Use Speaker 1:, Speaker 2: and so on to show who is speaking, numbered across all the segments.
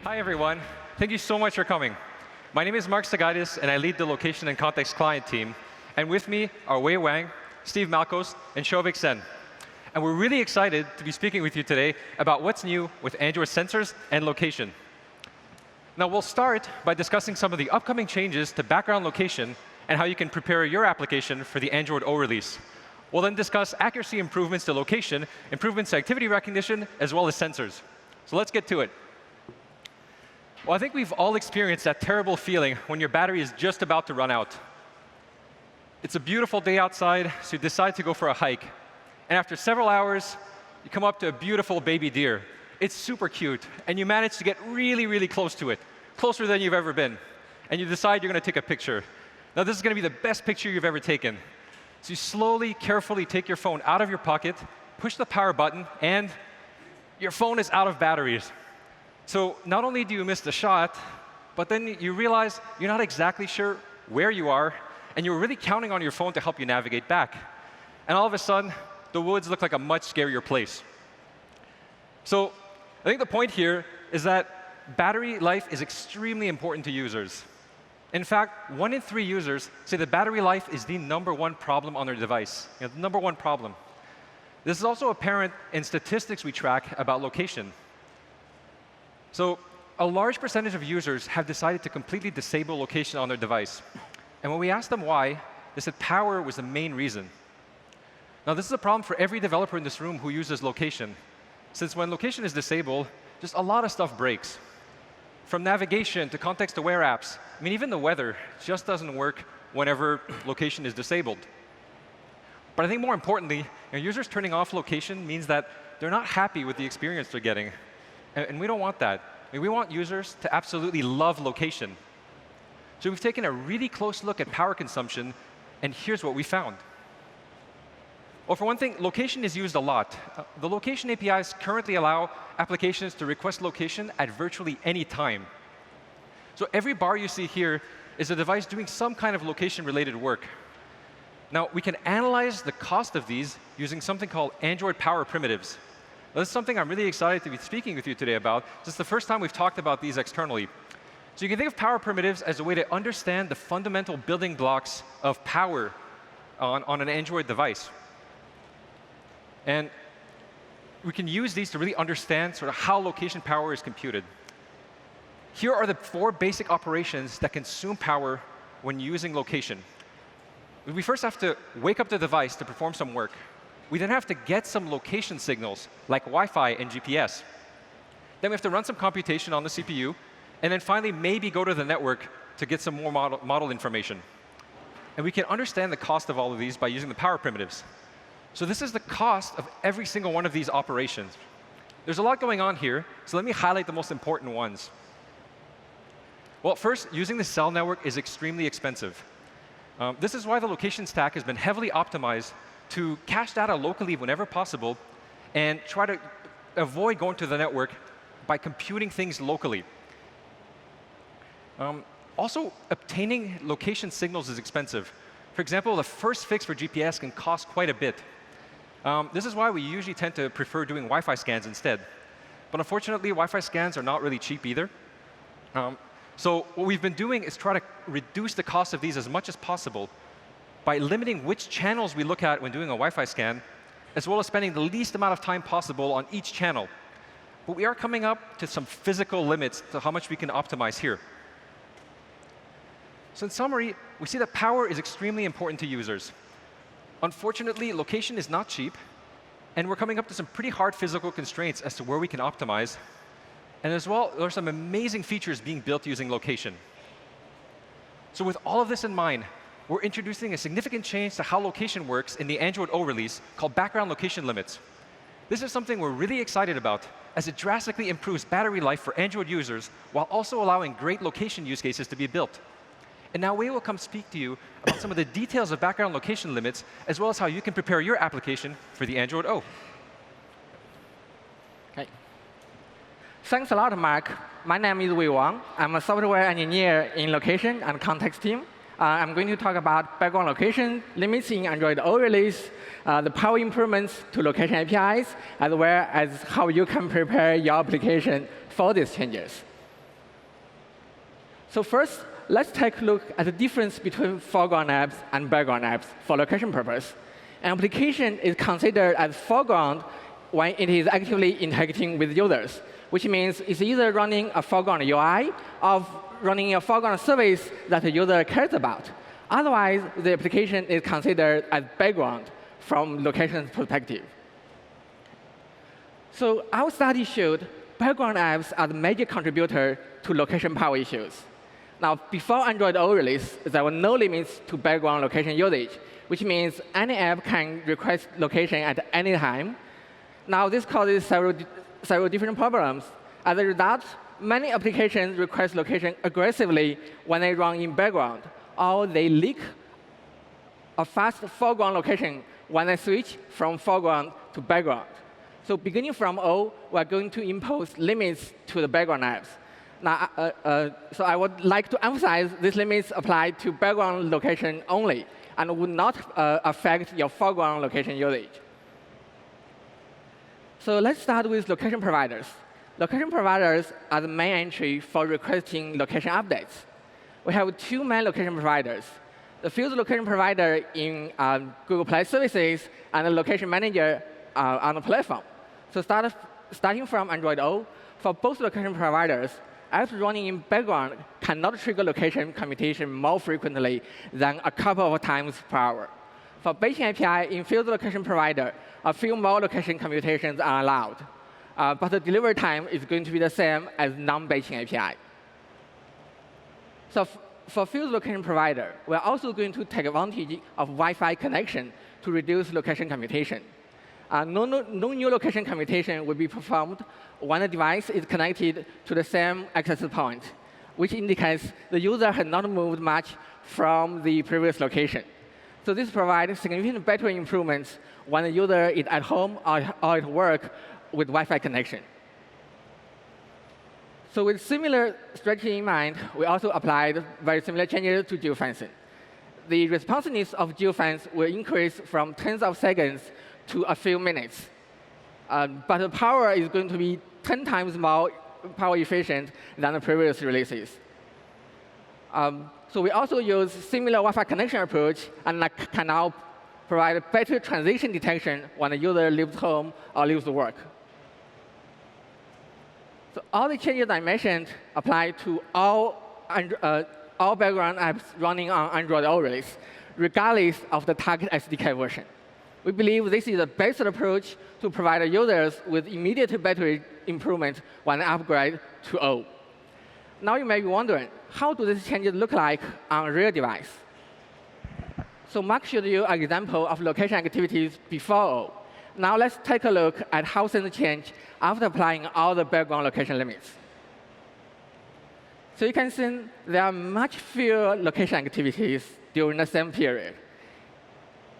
Speaker 1: Hi, everyone. Thank you so much for coming. My name is Mark Sagaitis, and I lead the Location and Context Client team. And with me are Wei Wang, Steve Malkos, and Shovik Sen. And we're really excited to be speaking with you today about what's new with Android sensors and location. Now, we'll start by discussing some of the upcoming changes to background location and how you can prepare your application for the Android O release. We'll then discuss accuracy improvements to location, improvements to activity recognition, as well as sensors. So let's get to it. Well, I think we've all experienced that terrible feeling when your battery is just about to run out. It's a beautiful day outside, so you decide to go for a hike. And after several hours, you come up to a beautiful baby deer. It's super cute, and you manage to get really, really close to it, closer than you've ever been. And you decide you're going to take a picture. Now, this is going to be the best picture you've ever taken. So you slowly, carefully take your phone out of your pocket, push the power button, and your phone is out of batteries. So not only do you miss the shot, but then you realize you're not exactly sure where you are, and you're really counting on your phone to help you navigate back. And all of a sudden, the woods look like a much scarier place. So I think the point here is that battery life is extremely important to users. In fact, 1 in 3 users say that battery life is the #1 problem on their device, the #1 problem. This is also apparent in statistics we track about location. So a large percentage of users have decided to completely disable location on their device. And when we asked them why, they said power was the main reason. Now, this is a problem for every developer in this room who uses location, since when location is disabled, just a lot of stuff breaks. From navigation to context-aware apps, I mean, even the weather just doesn't work whenever location is disabled. But I think more importantly, users turning off location means that they're not happy with the experience they're getting. And we don't want that. I mean, we want users to absolutely love location. So we've taken a really close look at power consumption, and here's what we found. Well, for one thing, location is used a lot. The location APIs currently allow applications to request location at virtually any time. So every bar you see here is a device doing some kind of location-related work. Now, we can analyze the cost of these using something called Android Power Primitives. Now, this is something I'm really excited to be speaking with you today about. This is the first time we've talked about these externally. So you can think of Power Primitives as a way to understand the fundamental building blocks of power on an Android device. And we can use these to really understand sort of how location power is computed. Here are the 4 basic operations that consume power when using location. We first have to wake up the device to perform some work. We then have to get some location signals, like Wi-Fi and GPS. Then we have to run some computation on the CPU, and then finally maybe go to the network to get some more model information. And we can understand the cost of all of these by using the power primitives. So this is the cost of every single one of these operations. There's a lot going on here, so let me highlight the most important ones. Well, first, using the cell network is extremely expensive. This is why the location stack has been heavily optimized to cache data locally whenever possible and try to avoid going to the network by computing things locally. Also, obtaining location signals is expensive. For example, the first fix for GPS can cost quite a bit. This is why we usually tend to prefer doing Wi-Fi scans instead. But unfortunately, Wi-Fi scans are not really cheap either. So what we've been doing is try to reduce the cost of these as much as possible by limiting which channels we look at when doing a Wi-Fi scan, as well as spending the least amount of time possible on each channel. But we are coming up to some physical limits to how much we can optimize here. So in summary, we see that power is extremely important to users. Unfortunately, location is not cheap, and we're coming up to some pretty hard physical constraints as to where we can optimize. And as well, there are some amazing features being built using location. So with all of this in mind, we're introducing a significant change to how location works in the Android O release called background location limits. This is something we're really excited about, as it drastically improves battery life for Android users while also allowing great location use cases to be built. And now Wei will come speak to you about some of the details of background location limits, as well as how you can prepare your application for the Android O.
Speaker 2: Okay. Thanks a lot, Mark. My name is Wei Wang. I'm a software engineer in location and context team. I'm going to talk about background location limits in Android O release, the power improvements to location APIs, as well as how you can prepare your application for these changes. So first, let's take a look at the difference between foreground apps and background apps for location purpose. An application is considered as foreground when it is actively interacting with users, which means it's either running a foreground UI or running a foreground service that the user cares about. Otherwise, the application is considered as background from location perspective. So our study showed background apps are the major contributor to location power issues. Now, before Android O release, there were no limits to background location usage, which means any app can request location at any time. Now, this causes several different problems. As a result, many applications request location aggressively when they run in background, or they leak a fast foreground location when they switch from foreground to background. So beginning from O, we're going to impose limits to the background apps. Now, so I would like to emphasize these limits apply to background location only and would not affect your foreground location usage. So let's start with location providers. Location providers are the main entry for requesting location updates. We have two main location providers: the field location provider in Google Play Services and the location manager on the platform. So starting from Android O, for both location providers, apps running in background cannot trigger location commutation more frequently than a couple of times per hour. For batching API in field location provider, a few more location commutations are allowed. But the delivery time is going to be the same as non-batching API. So for field location provider, we're also going to take advantage of Wi-Fi connection to reduce location commutation. No new location commutation will be performed when the device is connected to the same access point, which indicates the user has not moved much from the previous location. So this provides significant battery improvements when the user is at home or at work with Wi-Fi connection. So with similar strategy in mind, we also applied very similar changes to geofencing. The responsiveness of geofence will increase from tens of seconds to a few minutes. But the power is going to be 10 times more power efficient than the previous releases. So we also use similar Wi-Fi connection approach and can now provide better transition detection when the user leaves home or leaves work. So all the changes I mentioned apply to all background apps running on Android O release, regardless of the target SDK version. We believe this is the best approach to provide users with immediate battery improvement when they upgrade to O. Now you may be wondering, how do these changes look like on a real device? So Mark showed you an example of location activities before O. Now let's take a look at how things change after applying all the background location limits. So you can see there are much fewer location activities during the same period.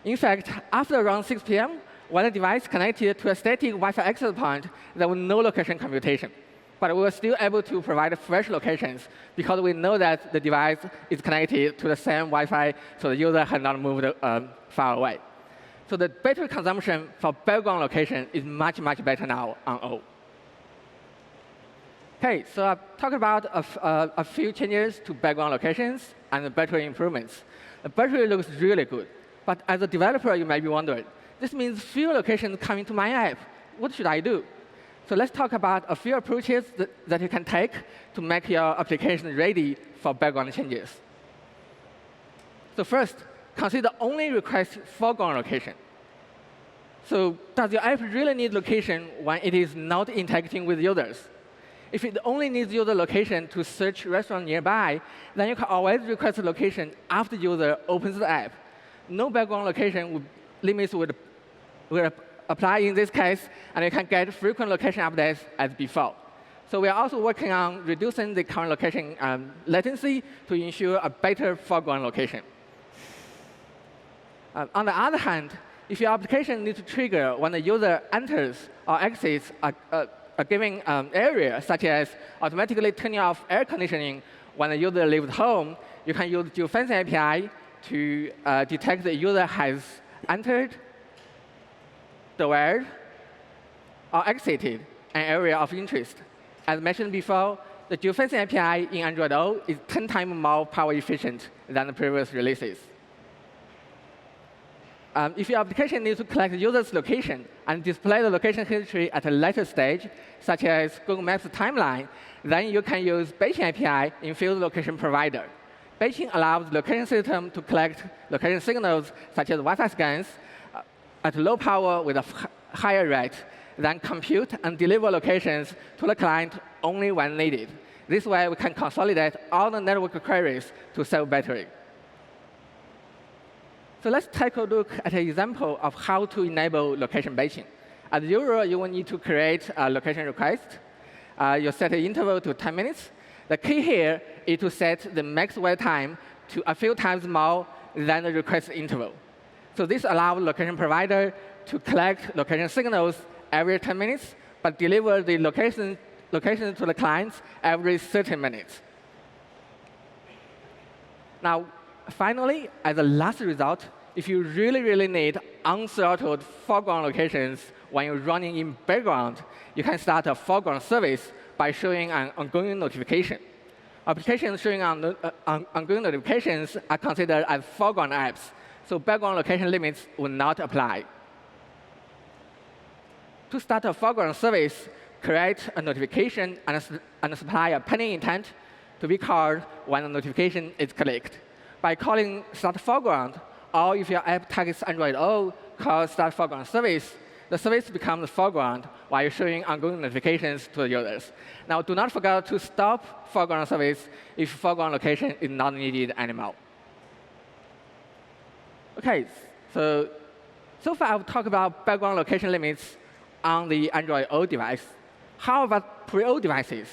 Speaker 2: In fact, after around 6 p.m., when the device connected to a static Wi-Fi access point, there was no location computation. But we were still able to provide fresh locations because we know that the device is connected to the same Wi-Fi, so the user had not moved far away. So the battery consumption for background location is much, much better now on O. OK, so I've talked about a few changes to background locations and the battery improvements. The battery looks really good. But as a developer, you might be wondering, this means fewer locations coming to my app. What should I do? So let's talk about a few approaches that you can take to make your application ready for background changes. So first, consider only request foreground location. So does your app really need location when it is not interacting with users? If it only needs user location to search restaurant nearby, then you can always request a location after user opens the app. No background location limits would apply in this case, and you can get frequent location updates as before. So we are also working on reducing the current location latency to ensure a better foreground location. On the other hand, if your application needs to trigger when the user enters or exits a given area, such as automatically turning off air conditioning when the user leaves home, you can use geofencing API to detect the user has entered, dwelled, or exited an area of interest. As mentioned before, the geofencing API in Android O is 10 times more power efficient than the previous releases. If your application needs to collect the user's location and display the location history at a later stage, such as Google Maps timeline, then you can use Bayesian API in Field Location Provider. Bayesian allows the location system to collect location signals, such as Wi-Fi scans, at low power with a higher rate, then compute and deliver locations to the client only when needed. This way, we can consolidate all the network queries to save battery. So let's take a look at an example of how to enable location batching. As usual, you will need to create a location request. You set the interval to 10 minutes. The key here is to set the max wait time to a few times more than the request interval. So this allows the location provider to collect location signals every 10 minutes, but deliver the location to the clients every 30 minutes. Now, finally, as a last result, if you really need unthrottled foreground locations when you're running in background, you can start a foreground service by showing an ongoing notification. Applications showing ongoing notifications are considered as foreground apps, so background location limits will not apply. To start a foreground service, create a notification and supply a pending intent to be called when the notification is clicked. By calling start foreground, or if your app targets Android O, call start foreground service, the service becomes foreground while you're showing ongoing notifications to the users. Now, do not forget to stop foreground service if foreground location is not needed anymore. OK, so far I've talked about background location limits on the Android O device. How about pre-O devices?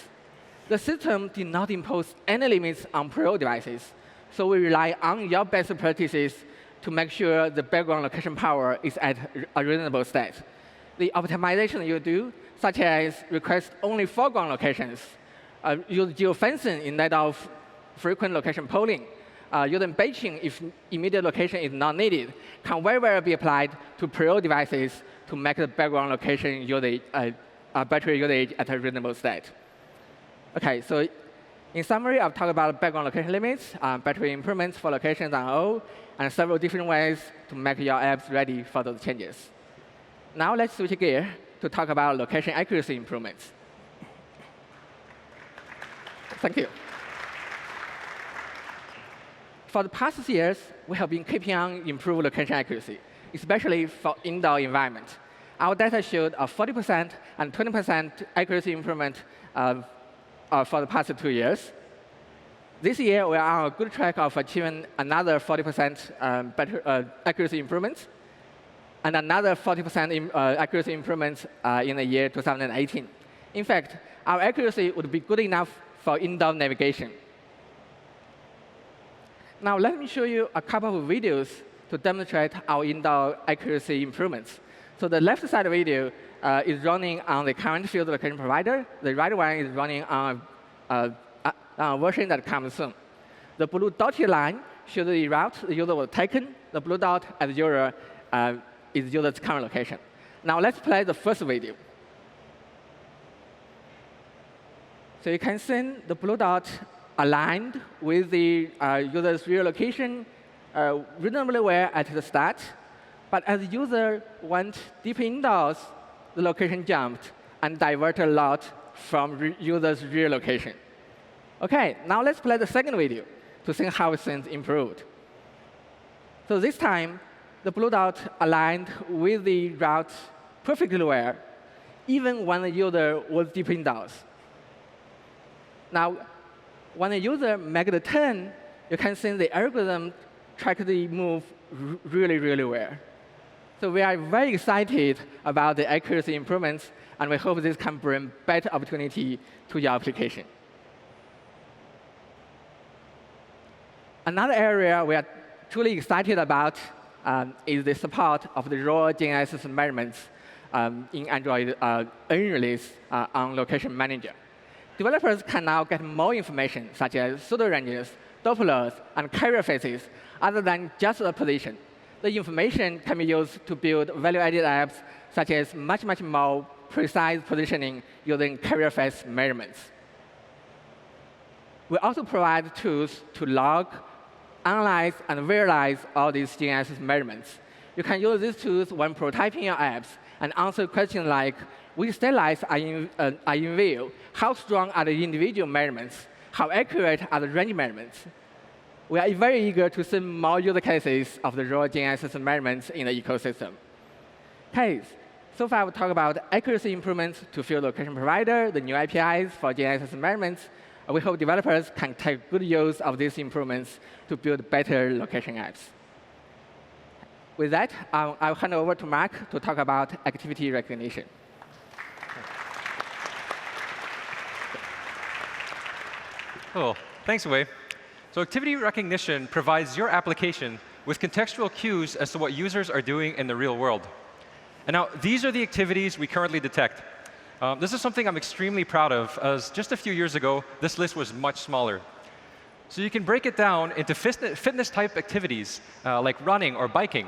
Speaker 2: The system did not impose any limits on pre-O devices. So we rely on your best practices to make sure the background location power is at a reasonable state. The optimization you do, such as request only foreground locations, use geofencing instead of frequent location polling, using batching if immediate location is not needed, can very well be applied to pre-O devices to make the background location usage, battery usage at a reasonable state. OK, so in summary, I've talked about background location limits, battery improvements for locations on O, and several different ways to make your apps ready for those changes. Now let's switch gear to talk about location accuracy improvements. Thank you. For the past years, we have been keeping on improving location accuracy, especially for indoor environment. Our data showed a 40% and 20% accuracy improvement for the past 2 years. This year, we are on a good track of achieving another 40% better accuracy improvements, and another 40% accuracy improvements in the year 2018. In fact, our accuracy would be good enough for indoor navigation. Now, let me show you a couple of videos to demonstrate our indoor accuracy improvements. So the left side video is running on the current field location provider. The right one is running on a version that comes soon. The blue dotted line shows the route the user was taken. The blue dot as usual is user's current location. Now let's play the first video. So you can see the blue dot aligned with the user's real location reasonably well at the start. But as the user went deep indoors, the location jumped and diverted a lot from user's real location. OK, now let's play the second video to see how things improved. So this time, the blue dot aligned with the route perfectly well, even when the user was deep indoors. Now, when the user makes the turn, you can see the algorithm track the move really well. So we are very excited about the accuracy improvements, and we hope this can bring better opportunity to your application. Another area we are truly excited about is the support of the raw GNSS measurements in Android N release on Location Manager. Developers can now get more information, such as pseudo ranges, Dopplers, and carrier faces, other than just a position. The information can be used to build value-added apps, such as much more precise positioning using carrier face measurements. We also provide tools to log, analyze, and visualize all these GNSS measurements. You can use these tools when prototyping your apps and answer questions like, which satellites are in view? How strong are the individual measurements? How accurate are the range measurements? We are very eager to see more use cases of the raw GNSS measurements in the ecosystem. Okay, so far we talked about accuracy improvements to field location provider, the new APIs for GNSS measurements. We hope developers can take good use of these improvements to build better location apps. With that, I'll hand over to Mark to talk about activity recognition.
Speaker 1: Cool. Thanks, Wei. So activity recognition provides your application with contextual cues as to what users are doing in the real world. And now, these are the activities we currently detect. This is something I'm extremely proud of, as just a few years ago, this list was much smaller. So you can break it down into fitness-type activities, like running or biking,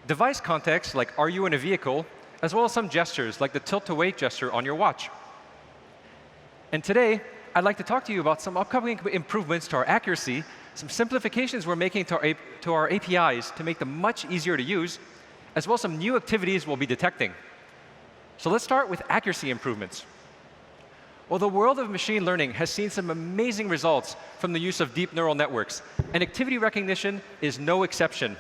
Speaker 1: device context, like are you in a vehicle, as well as some gestures, like the tilt-to-wake gesture on your watch. And today, I'd like to talk to you about some upcoming improvements to our accuracy, some simplifications we're making to our APIs to make them much easier to use, as well as some new activities we'll be detecting. So let's start with accuracy improvements. Well, the world of machine learning has seen some amazing results from the use of deep neural networks, and activity recognition is no exception.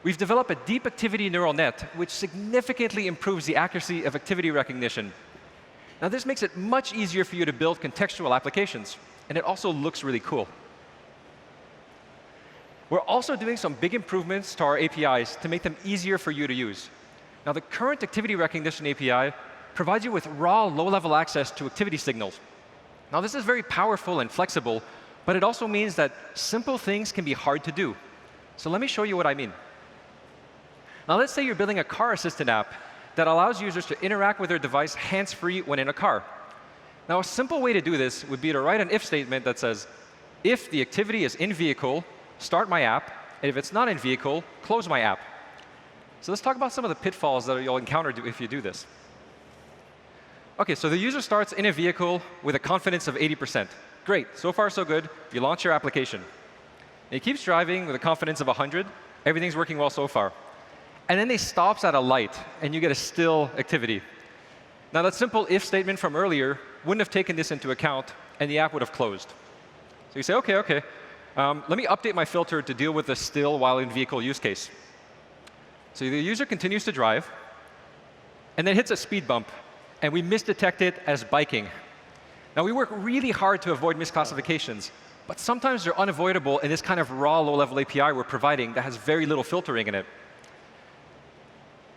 Speaker 1: We've developed a deep activity neural net, which significantly improves the accuracy of activity recognition. Now, this makes it much easier for you to build contextual applications, and it also looks really cool. We're also doing some big improvements to our APIs to make them easier for you to use. Now, the current activity recognition API provides you with raw, low-level access to activity signals. Now, this is very powerful and flexible, but it also means that simple things can be hard to do. So let me show you what I mean. Now, let's say you're building a car assistant app that allows users to interact with their device hands-free when in a car. Now, a simple way to do this would be to write an if statement that says, if the activity is in vehicle, start my app, and if it's not in vehicle, close my app. So let's talk about some of the pitfalls that you'll encounter if you do this. OK, so the user starts in a vehicle with a confidence of 80%. Great, so far so good. You launch your application. And he keeps driving with a confidence of 100. Everything's working well so far. And then he stops at a light, and you get a still activity. Now, that simple if statement from earlier wouldn't have taken this into account, and the app would have closed. So you say, OK, let me update my filter to deal with the still while in vehicle use case. So the user continues to drive, and then hits a speed bump, and we misdetect it as biking. Now, we work really hard to avoid misclassifications, but sometimes they're unavoidable in this kind of raw, low-level API we're providing that has very little filtering in it.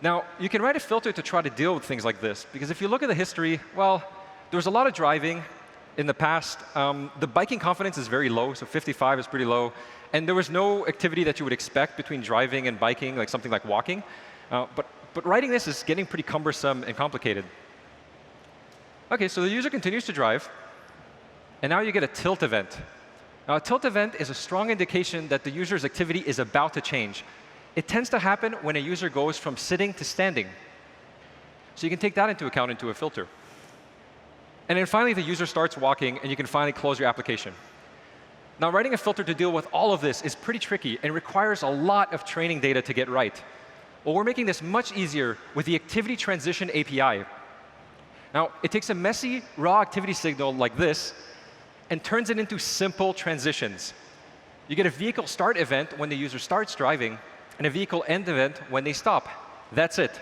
Speaker 1: Now, you can write a filter to try to deal with things like this, because if you look at the history, well, there was a lot of driving in the past. The biking confidence is very low, so 55 is pretty low. And there was no activity that you would expect between driving and biking, like something like walking. But writing this is getting pretty cumbersome and complicated. OK, so the user continues to drive. And now you get a tilt event. Now, a tilt event is a strong indication that the user's activity is about to change. It tends to happen when a user goes from sitting to standing. So you can take that into account into a filter. And then finally, the user starts walking, and you can finally close your application. Now, writing a filter to deal with all of this is pretty tricky and requires a lot of training data to get right. Well, we're making this much easier with the Activity Transition API. Now, it takes a messy, raw activity signal like this and turns it into simple transitions. You get a vehicle start event when the user starts driving, and a vehicle end event when they stop. That's it.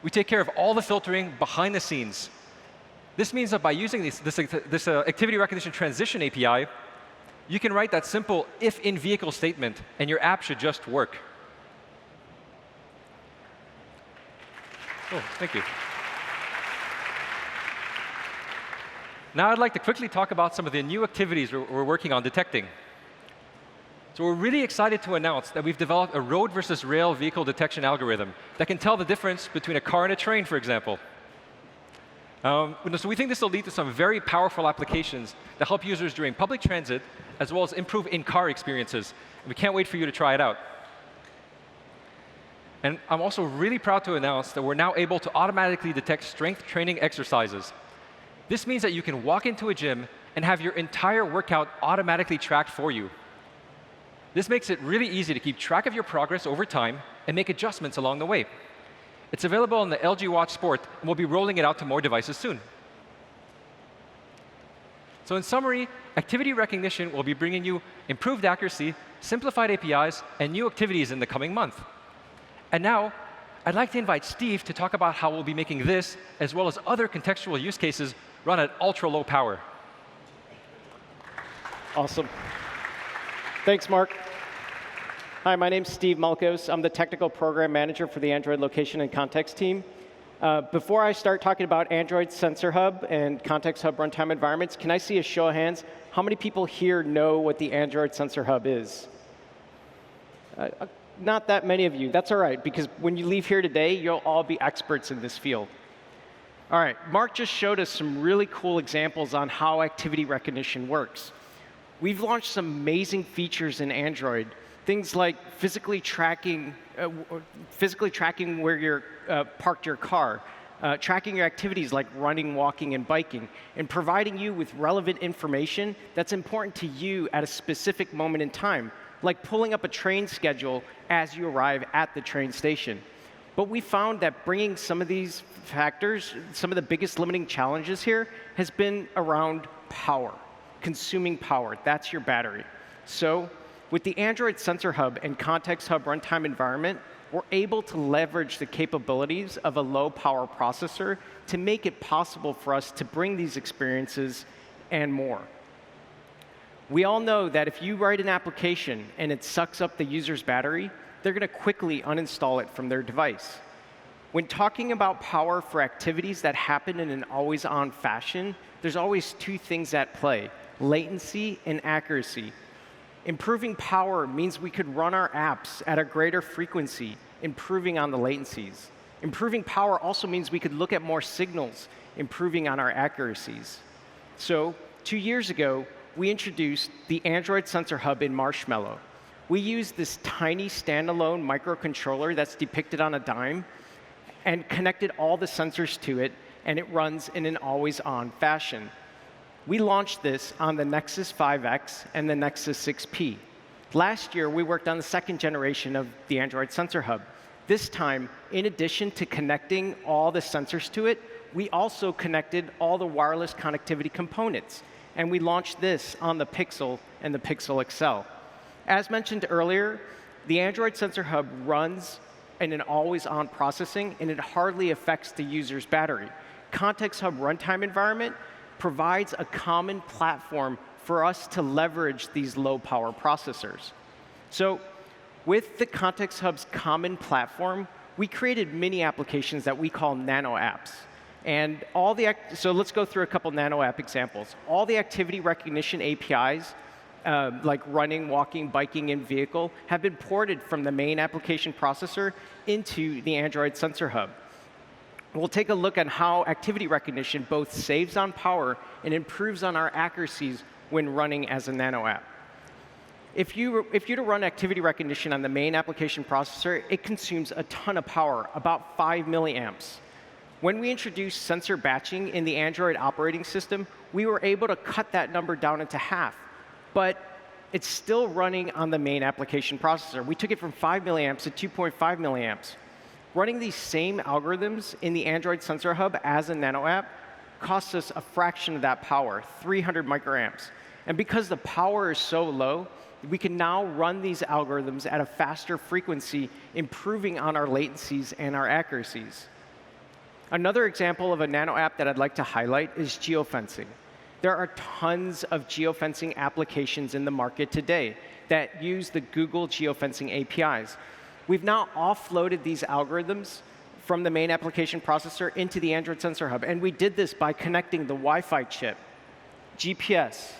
Speaker 1: We take care of all the filtering behind the scenes. This means that by using this Activity Recognition Transition API, you can write that simple if in vehicle statement, and your app should just work. Oh, thank you. Now I'd like to quickly talk about some of the new activities we're working on detecting. So we're really excited to announce that we've developed a road versus rail vehicle detection algorithm that can tell the difference between a car and a train, for example. So we think this will lead to some very powerful applications that help users during public transit, as well as improve in-car experiences. And we can't wait for you to try it out. And I'm also really proud to announce that we're now able to automatically detect strength training exercises. This means that you can walk into a gym and have your entire workout automatically tracked for you. This makes it really easy to keep track of your progress over time and make adjustments along the way. It's available on the LG Watch Sport, and we'll be rolling it out to more devices soon. So in summary, activity recognition will be bringing you improved accuracy, simplified APIs, and new activities in the coming month. And now, I'd like to invite Steve to talk about how we'll be making this, as well as other contextual use cases, run at ultra-low power.
Speaker 3: Awesome. Thanks, Mark. Hi, my name's Steve Malkos. I'm the technical program manager for the Android location and context team. Before I start talking about Android Sensor Hub and Context Hub runtime environments, can I see a show of hands? How many people here know what the Android Sensor Hub is? Not that many of you. That's all right, because when you leave here today, you'll all be experts in this field. All right, Mark just showed us some really cool examples on how activity recognition works. We've launched some amazing features in Android. Things like physically tracking where you're parked your car, tracking your activities like running, walking, and biking, and providing you with relevant information that's important to you at a specific moment in time, like pulling up a train schedule as you arrive at the train station. But we found that bringing some of these factors, some of the biggest limiting challenges here, has been around power, consuming power. That's your battery. So with the Android Sensor Hub and Context Hub runtime environment, we're able to leverage the capabilities of a low-power processor to make it possible for us to bring these experiences and more. We all know that if you write an application and it sucks up the user's battery, they're going to quickly uninstall it from their device. When talking about power for activities that happen in an always-on fashion, there's always two things at play: latency and accuracy. Improving power means we could run our apps at a greater frequency, improving on the latencies. Improving power also means we could look at more signals, improving on our accuracies. So 2 years ago, we introduced the Android Sensor Hub in Marshmallow. We used this tiny standalone microcontroller that's depicted on a dime and connected all the sensors to it, and it runs in an always-on fashion. We launched this on the Nexus 5X and the Nexus 6P. Last year, we worked on the second generation of the Android Sensor Hub. This time, in addition to connecting all the sensors to it, we also connected all the wireless connectivity components. And we launched this on the Pixel and the Pixel XL. As mentioned earlier, the Android Sensor Hub runs in an always-on processing, and it hardly affects the user's battery. Context Hub runtime environment provides a common platform for us to leverage these low-power processors. So with the Context Hub's common platform, we created mini applications that we call nano apps. And so let's go through a couple nano app examples. All the activity recognition APIs, like running, walking, biking, and vehicle, have been ported from the main application processor into the Android Sensor Hub. We'll take a look at how activity recognition both saves on power and improves on our accuracies when running as a nano app. If you're to run activity recognition on the main application processor, it consumes a ton of power, about 5 milliamps. When we introduced sensor batching in the Android operating system, we were able to cut that number down into half. But it's still running on the main application processor. We took it from 5 milliamps to 2.5 milliamps. Running these same algorithms in the Android Sensor Hub as a nano app costs us a fraction of that power, 300 microamps. And because the power is so low, we can now run these algorithms at a faster frequency, improving on our latencies and our accuracies. Another example of a nano app that I'd like to highlight is geofencing. There are tons of geofencing applications in the market today that use the Google geofencing APIs. We've now offloaded these algorithms from the main application processor into the Android Sensor Hub. And we did this by connecting the Wi-Fi chip, GPS,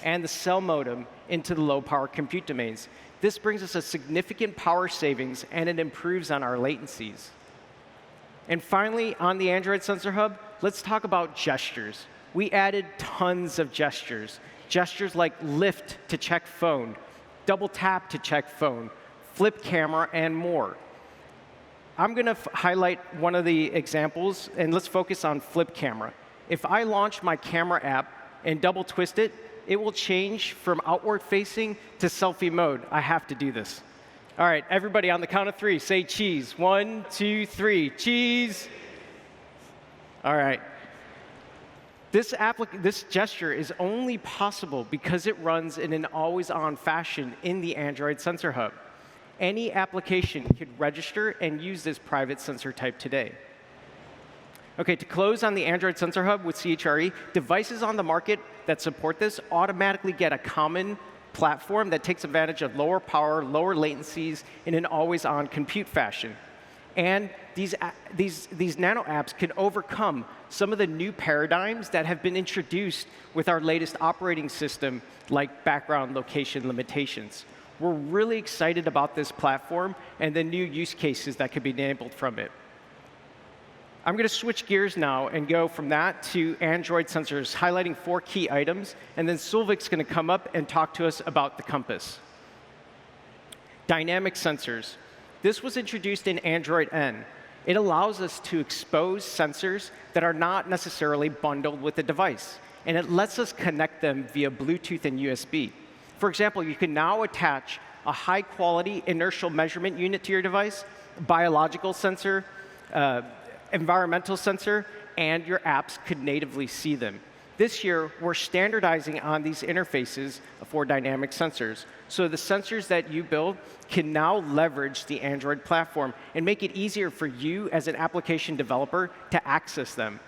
Speaker 3: and the cell modem into the low-power compute domains. This brings us a significant power savings, and it improves on our latencies. And finally, on the Android Sensor Hub, let's talk about gestures. We added tons of gestures. Gestures like lift to check phone, double tap to check phone, flip camera, and more. I'm going to highlight one of the examples, and let's focus on flip camera. If I launch my camera app and double twist it, it will change from outward facing to selfie mode. I have to do this. All right, everybody on the count of 3, say cheese. 1, 2, 3, cheese. All right. This gesture is only possible because it runs in an always-on fashion in the Android Sensor Hub. Any application could register and use this private sensor type today. OK, to close on the Android Sensor Hub with CHRE, devices on the market that support this automatically get a common platform that takes advantage of lower power, lower latencies in an always-on compute fashion. And these nano apps can overcome some of the new paradigms that have been introduced with our latest operating system, like background location limitations. We're really excited about this platform and the new use cases that could be enabled from it. I'm going to switch gears now and go from that to Android sensors, highlighting 4 key items. And then Sulvik's going to come up and talk to us about the Compass. Dynamic sensors. This was introduced in Android N. It allows us to expose sensors that are not necessarily bundled with the device. And it lets us connect them via Bluetooth and USB. For example, you can now attach a high-quality inertial measurement unit to your device, biological sensor, environmental sensor, and your apps could natively see them. This year, we're standardizing on these interfaces for dynamic sensors. So the sensors that you build can now leverage the Android platform and make it easier for you as an application developer to access them.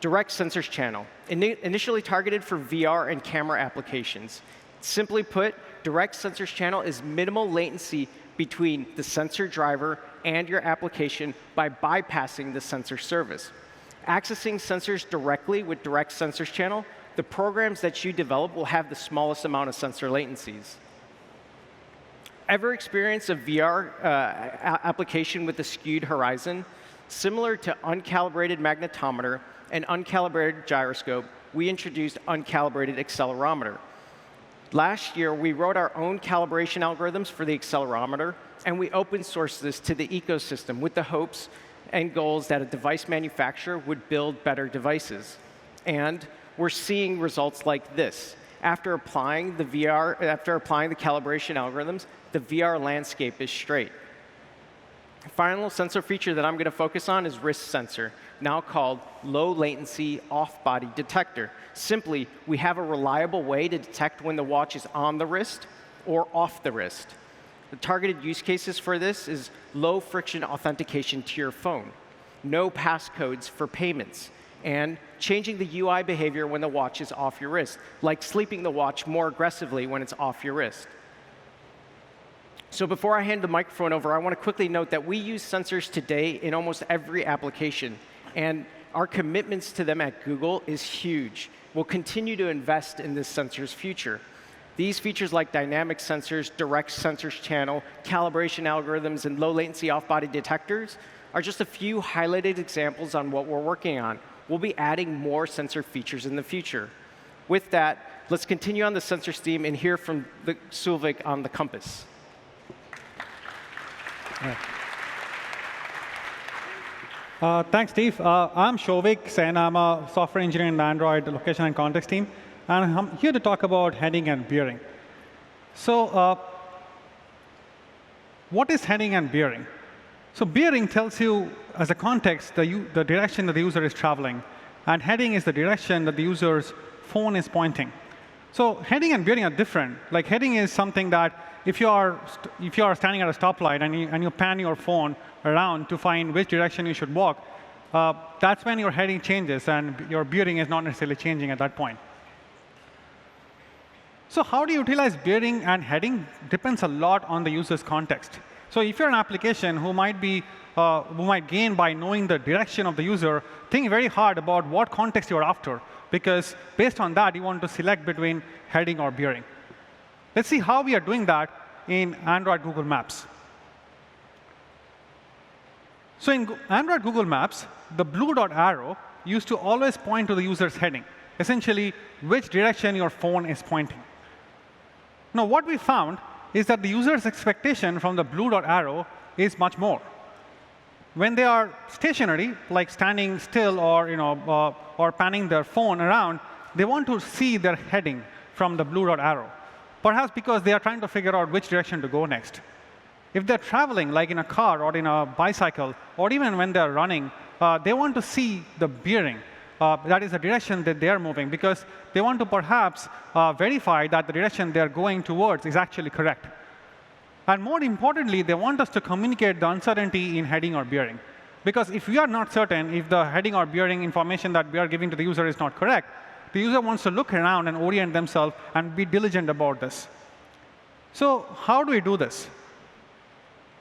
Speaker 3: Direct Sensors Channel, initially targeted for VR and camera applications. Simply put, Direct Sensors Channel is minimal latency between the sensor driver and your application by bypassing the sensor service. Accessing sensors directly with Direct Sensors Channel, the programs that you develop will have the smallest amount of sensor latencies. Ever experienced a VR application with a skewed horizon? Similar to uncalibrated magnetometer and uncalibrated gyroscope, we introduced uncalibrated accelerometer. Last year, we wrote our own calibration algorithms for the accelerometer, and we open sourced this to the ecosystem with the hopes and goals that a device manufacturer would build better devices. And we're seeing results like this. After applying the calibration algorithms, the VR landscape is straight. Final sensor feature that I'm going to focus on is wrist sensor, now called low latency off-body detector. Simply, we have a reliable way to detect when the watch is on the wrist or off the wrist. The targeted use cases for this is low friction authentication to your phone, no passcodes for payments, and changing the UI behavior when the watch is off your wrist, like sleeping the watch more aggressively when it's off your wrist. So before I hand the microphone over, I want to quickly note that we use sensors today in almost every application, and our commitments to them at Google is huge. We'll continue to invest in this sensor's future. These features like dynamic sensors, direct sensors channel, calibration algorithms, and low latency off-body detectors are just a few highlighted examples on what we're working on. We'll be adding more sensor features in the future. With that, let's continue on the sensors theme and hear from Sulvik on the Compass.
Speaker 4: Thanks, Steve. I'm Shovik, and I'm a software engineer in the Android location and context team. And I'm here to talk about heading and bearing. So what is heading and bearing? So bearing tells you, as a context, the direction that the user is traveling. And heading is the direction that the user's phone is pointing. So heading and bearing are different. Like heading is something that if you are standing at a stoplight and you pan your phone around to find which direction you should walk, that's when your heading changes, and your bearing is not necessarily changing at that point. So how do you utilize bearing and heading depends a lot on the user's context. So if you're an application who might gain by knowing the direction of the user, think very hard about what context you're after, because based on that, you want to select between heading or bearing. Let's see how we are doing that in Android Google Maps. So in Android Google Maps, the blue dot arrow used to always point to the user's heading, essentially which direction your phone is pointing. Now, what we found is that the user's expectation from the blue dot arrow is much more. When they are stationary, like standing still or panning their phone around, they want to see their heading from the blue dot arrow, perhaps because they are trying to figure out which direction to go next. If they're traveling, like in a car or in a bicycle, or even when they're running, they want to see the bearing. That is the direction that they're moving, because they want to perhaps verify that the direction they're going towards is actually correct. And more importantly, they want us to communicate the uncertainty in heading or bearing. Because if we are not certain if the heading or bearing information that we are giving to the user is not correct, the user wants to look around and orient themselves and be diligent about this. So how do we do this?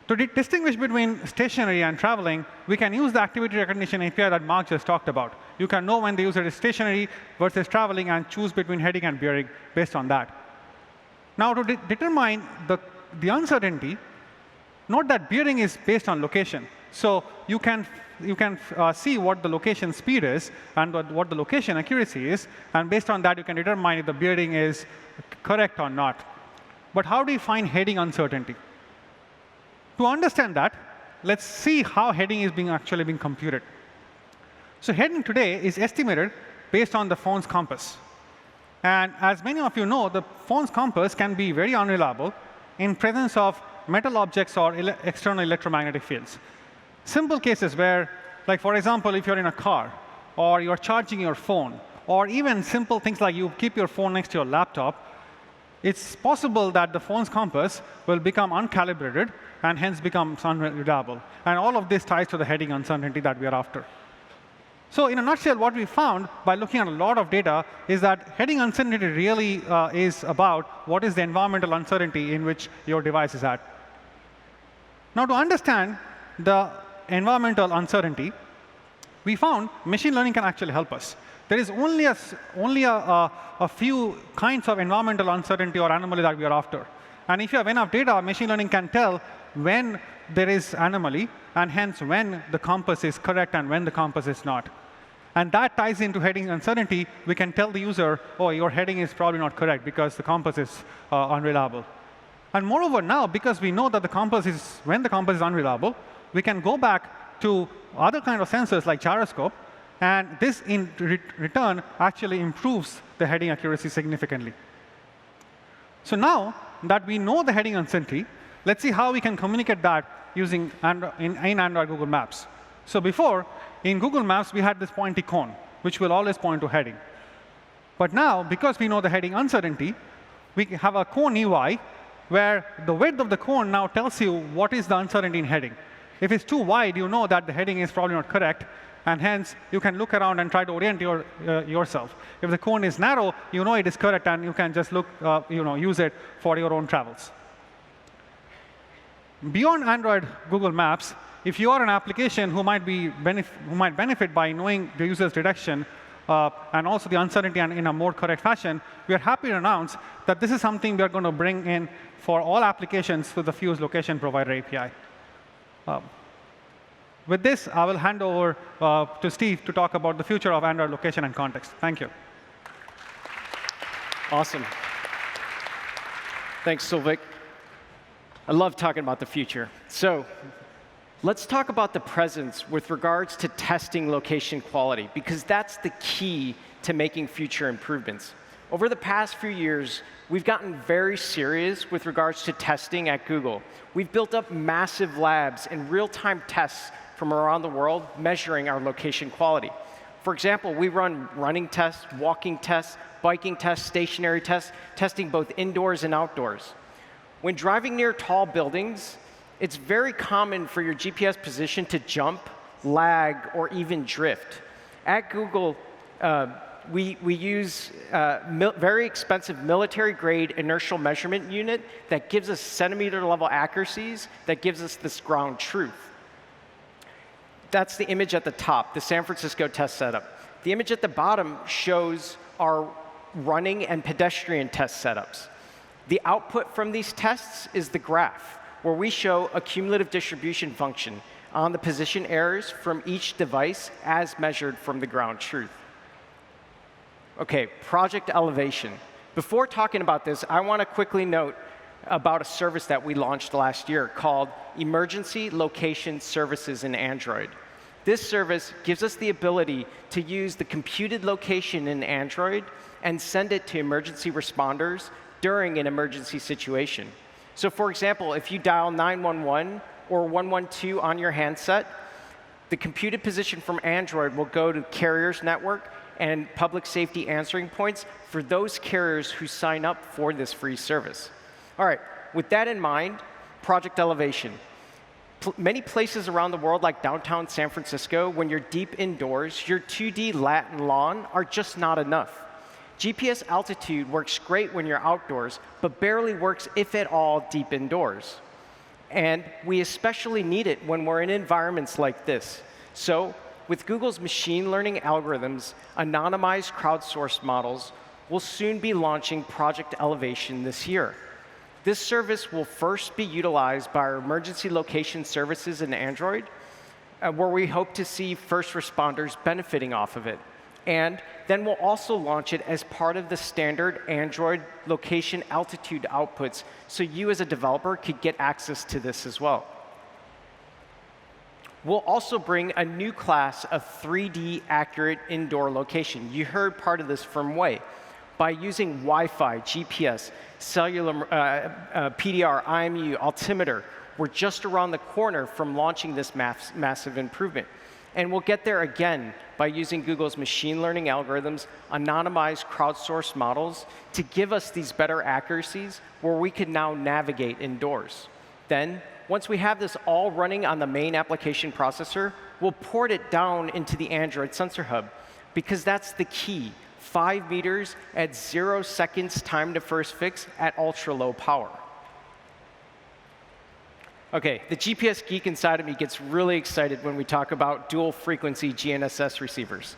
Speaker 4: To distinguish between stationary and traveling, we can use the activity recognition API that Mark just talked about. You can know when the user is stationary versus traveling and choose between heading and bearing based on that. Now, to determine the uncertainty, note that bearing is based on location. So you can see what the location speed is and what the location accuracy is, and based on that, you can determine if the bearing is correct or not. But how do you find heading uncertainty? To understand that, let's see how heading is actually being computed. So heading today is estimated based on the phone's compass. And as many of you know, the phone's compass can be very unreliable in presence of metal objects or external electromagnetic fields. Simple cases where, like for example, if you're in a car, or you're charging your phone, or even simple things like you keep your phone next to your laptop, it's possible that the phone's compass will become uncalibrated and hence becomes unreliable. And all of this ties to the heading uncertainty that we are after. So in a nutshell, what we found by looking at a lot of data is that heading uncertainty really is about what is the environmental uncertainty in which your device is at. Now, to understand the environmental uncertainty, we found machine learning can actually help us. There is only a few kinds of environmental uncertainty or anomaly that we are after. And if you have enough data, machine learning can tell when there is anomaly, and hence when the compass is correct and when the compass is not. And that ties into heading uncertainty. We can tell the user, oh, your heading is probably not correct because the compass is unreliable. And moreover, now, because we know that when the compass is unreliable, we can go back to other kind of sensors like gyroscope, and this in return actually improves the heading accuracy significantly. So now that we know the heading uncertainty, let's see how we can communicate that using in Android Google Maps. So before, in Google Maps, we had this pointy cone, which will always point to heading. But now, because we know the heading uncertainty, we have a cone EY, where the width of the cone now tells you what is the uncertainty in heading. If it's too wide, you know that the heading is probably not correct, and hence you can look around and try to orient yourself. If the cone is narrow, you know it is correct, and you can just use it for your own travels. Beyond Android Google Maps, if you are an application who might benefit by knowing the user's direction and also the uncertainty in a more correct fashion, we are happy to announce that this is something we are going to bring in for all applications to the Fuse Location Provider API. With this, I will hand over to Steve to talk about the future of Android location and context. Thank you.
Speaker 3: Awesome. Thanks, Solvik. I love talking about the future. So let's talk about the present with regards to testing location quality, because that's the key to making future improvements. Over the past few years, we've gotten very serious with regards to testing at Google. We've built up massive labs and real-time tests from around the world measuring our location quality. For example, we run running tests, walking tests, biking tests, stationary tests, testing both indoors and outdoors. When driving near tall buildings, it's very common for your GPS position to jump, lag, or even drift. At Google, we use very expensive military-grade inertial measurement unit that gives us centimeter-level accuracies that gives us this ground truth. That's the image at the top, the San Francisco test setup. The image at the bottom shows our running and pedestrian test setups. The output from these tests is the graph, where we show a cumulative distribution function on the position errors from each device as measured from the ground truth. OK, project elevation. Before talking about this, I want to quickly note about a service that we launched last year called Emergency Location Services in Android. This service gives us the ability to use the computed location in Android and send it to emergency responders during an emergency situation. So for example, if you dial 911 or 112 on your handset, the computed position from Android will go to carrier's network and public safety answering points for those carriers who sign up for this free service. All right, with that in mind, Project Elevation. Many places around the world, like downtown San Francisco, when you're deep indoors, your 2D Latin lawn are just not enough. GPS altitude works great when you're outdoors, but barely works, if at all, deep indoors. And we especially need it when we're in environments like this. So with Google's machine learning algorithms, anonymized crowdsourced models will soon be launching Project Elevation this year. This service will first be utilized by our emergency location services in Android, where we hope to see first responders benefiting off of it. And then we'll also launch it as part of the standard Android location altitude outputs, so you as a developer could get access to this as well. We'll also bring a new class of 3D accurate indoor location. You heard part of this from Wei. By using Wi-Fi, GPS, cellular, PDR, IMU, altimeter, we're just around the corner from launching this massive improvement. And we'll get there again by using Google's machine learning algorithms, anonymized crowdsourced models, to give us these better accuracies where we can now navigate indoors. Then, once we have this all running on the main application processor, we'll port it down into the Android Sensor Hub, because that's the key. 5 meters at 0 seconds time to first fix at ultra low power. OK, the GPS geek inside of me gets really excited when we talk about dual frequency GNSS receivers.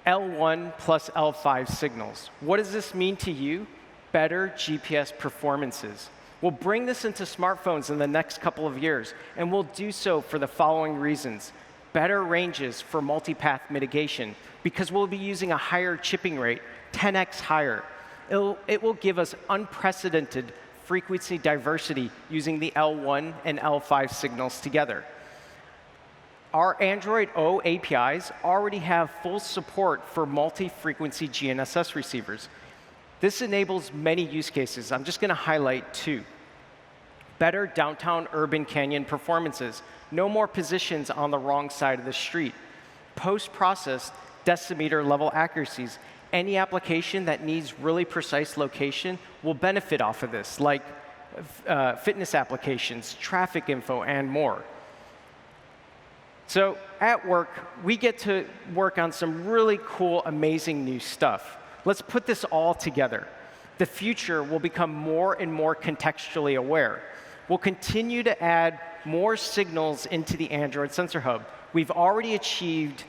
Speaker 3: L1 plus L5 signals. What does this mean to you? Better GPS performances. We'll bring this into smartphones in the next couple of years, and we'll do so for the following reasons. Better ranges for multipath mitigation, because we'll be using a higher chipping rate, 10x higher. It will give us unprecedented frequency diversity using the L1 and L5 signals together. Our Android O APIs already have full support for multi-frequency GNSS receivers. This enables many use cases. I'm just going to highlight 2. Better downtown urban canyon performances. No more positions on the wrong side of the street. Post-processed decimeter level accuracies. Any application that needs really precise location will benefit off of this, like fitness applications, traffic info, and more. So at work, we get to work on some really cool, amazing new stuff. Let's put this all together. The future will become more and more contextually aware. We'll continue to add more signals into the Android Sensor Hub. We've already achieved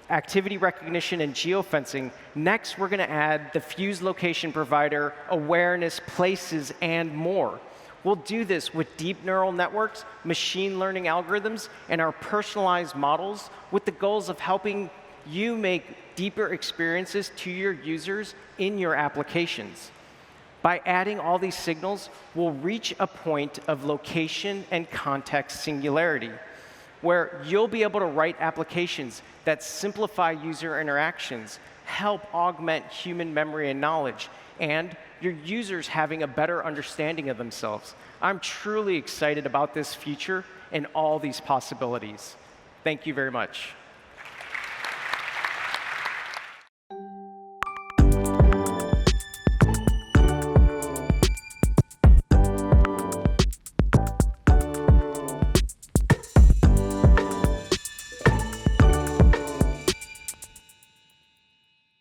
Speaker 3: activity recognition and geofencing. Next, we're going to add the Fuse location provider, awareness, places, and more. We'll do this with deep neural networks, machine learning algorithms, and our personalized models with the goals of helping you make deeper experiences to your users in your applications. By adding all these signals, we'll reach a point of location and context singularity, where you'll be able to write applications that simplify user interactions, help augment human memory and knowledge, and your users having a better understanding of themselves. I'm truly excited about this future and all these possibilities. Thank you very much.